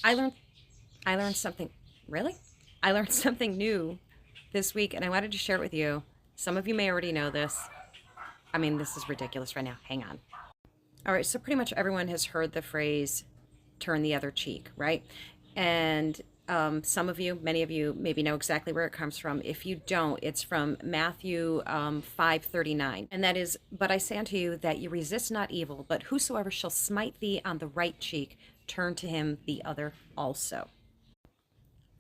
I learned I learned something. Really? I learned something new this week, and I wanted to share it with you. Some of you may already know this. I mean, this is ridiculous right now. Hang on. All right, so pretty much everyone has heard the phrase turn the other cheek, right? And some of you, many of you, maybe know exactly where it comes from. If you don't, it's from Matthew 5:39. And that is, but I say unto you that you resist not evil, but whosoever shall smite thee on the right cheek, turn to him the other also.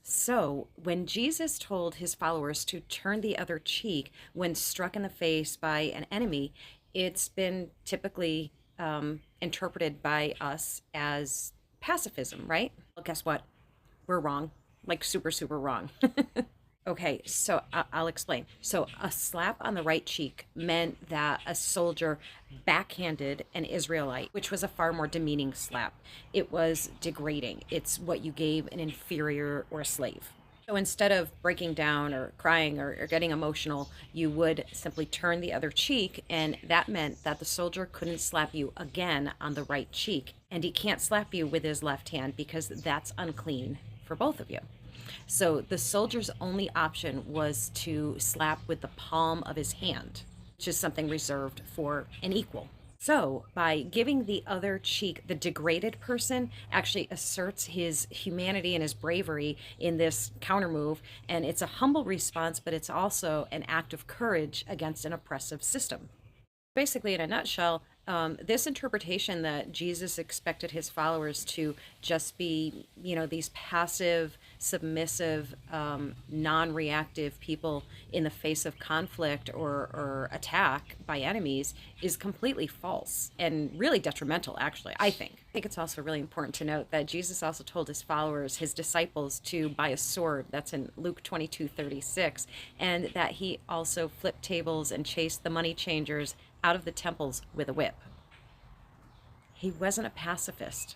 So, when Jesus told his followers to turn the other cheek when struck in the face by an enemy, it's been typically interpreted by us as pacifism, right? Well, guess what? We're wrong. Like, super, super wrong. Okay, so I'll explain. So, a slap on the right cheek meant that a soldier backhanded an Israelite, which was a far more demeaning slap. It was degrading. It's what you gave an inferior or a slave. So instead of breaking down or crying or getting emotional, you would simply turn the other cheek, and that meant that the soldier couldn't slap you again on the right cheek. And he can't slap you with his left hand because that's unclean for both of you. So the soldier's only option was to slap with the palm of his hand, which is something reserved for an equal. So, by giving the other cheek, the degraded person actually asserts his humanity and his bravery in this counter move. And it's a humble response, but it's also an act of courage against an oppressive system. Basically, in a nutshell, this interpretation that Jesus expected his followers to just be, these passive, submissive, non-reactive people in the face of conflict or attack by enemies is completely false and really detrimental, actually, I think. I think it's also really important to note that Jesus also told his followers, his disciples, to buy a sword. That's in Luke 22:36, and that he also flipped tables and chased the money changers out of the temples with a whip. He wasn't a pacifist.